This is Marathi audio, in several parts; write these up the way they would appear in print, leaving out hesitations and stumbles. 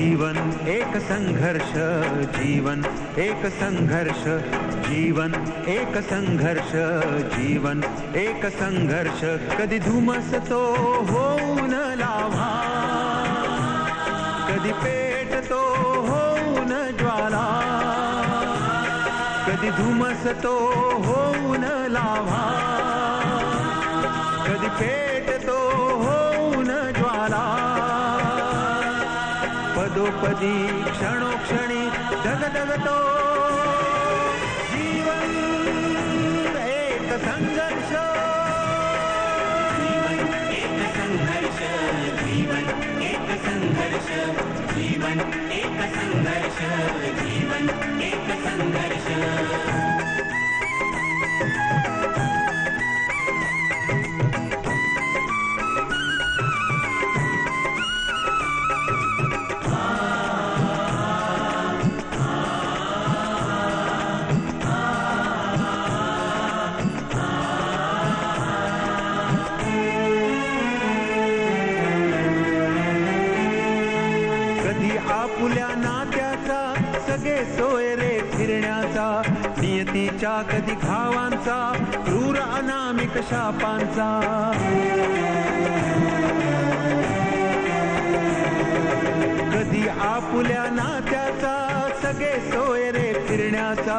जीवन एक संघर्ष, जीवन एक संघर्ष, जीवन एक संघर्ष, जीवन एक संघर्ष. कधी धुमसतो होऊन लाव्हा, कधी पेटतो होऊन ज्वाला, कधी धुमसतो होऊन लाव्हा, कधी पेटतो होऊन ज्वाला. पदोपदी क्षणोक्षणी धगधगतो जीवन एक संघर्ष, जीवन एक संघर्ष, जीवन एक संघर्ष, जीवन एक संघर्ष, जीवन एक संघर्ष. आपुल्या नात्याचा सगळे सोय रे फिरण्याचा, नियतीच्या कधी घावांचा, क्रूर अनामिक शापांचा. कधी आपुल्या नात्याचा सगळे सोय रे फिरण्याचा,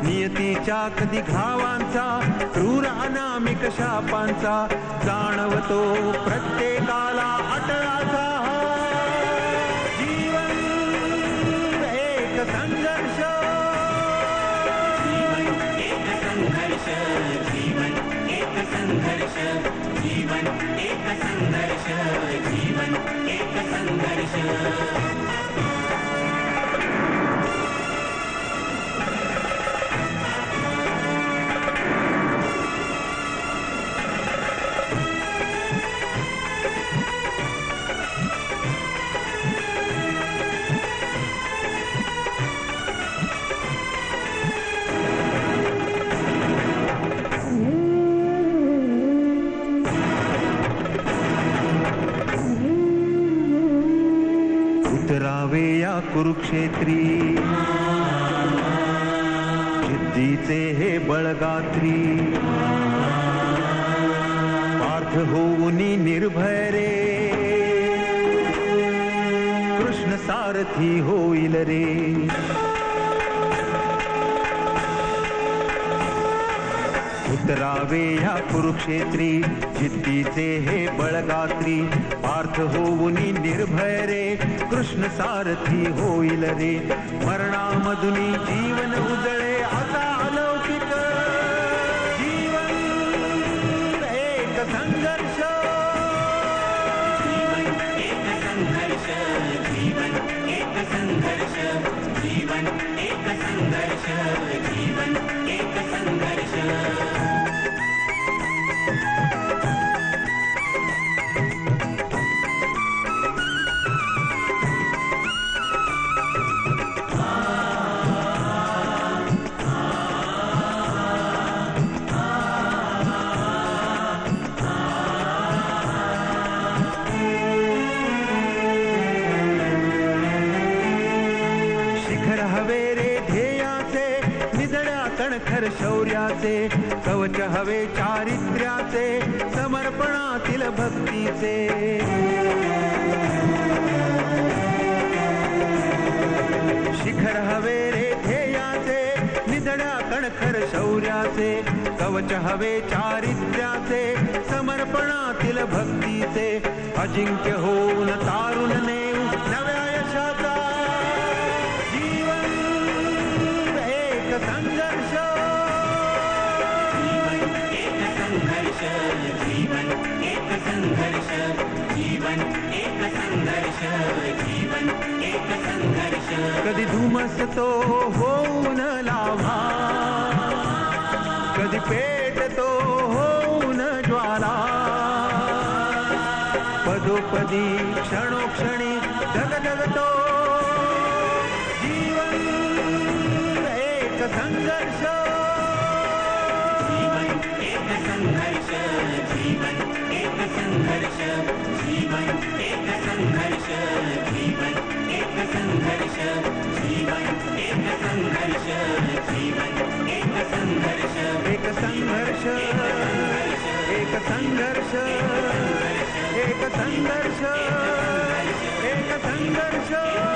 नियतीच्या कधी घावांचा, क्रूर अनामिक शापांचा. जाणवतो प्रत्येकाला अटळाचा संघर्ष, जीवन एक संघर्ष, जीवन एक संघर्ष, जीवन एक संघर्ष, जीवन एक संघर्ष. उतरावे या कुरुक्षेत्री जिद्दीचे हे बळगात्री. पार्थ होऊनी निर्भय रे, कृष्ण सारथी होईल रे. उतरावे या कुरुक्षेत्री जिद्दीचे हे बळगात्री. पार्थ होऊनी निर्भय रे, कृष्ण सारथी होईल रे. मरणामधुनी जीवन उजळे असा अलौकिक, जीवन एक संघर्ष, जीवन एक संघर्ष, जीवन एक संघर्ष, जीवन एक संघर्ष, जीवन एक संघर्ष. कणखर शौर्याचे, कवच हवे चारित्र्याचे, समर्पणातील भक्तीचे. शिखर हवे रे ध्येयाचे, निधड्या कणखर शौर्याचे, कवच हवे चारित्र्याचे, समर्पणातील भक्तीचे. अजिंक्य होऊन तारुण नेऊ नव्या यशाचा, जीवन एक संघर्ष, जीवन एक संघर्ष, जीवन एक संघर्ष, जीवन एक संघर्ष, जीवन एक संघर्ष. कधी धुमसतो होऊन लाव्हा, कधी पेटतो होऊन ज्वाला. पदोपदी क्षणोक्षणी धगधगतो जीवन एक संघर्ष, जीवन एक संघर्ष, जीवन एक संघर्ष, जीवन एक संघर्ष, जीवन एक संघर्ष एक संघर्ष एक संघर्ष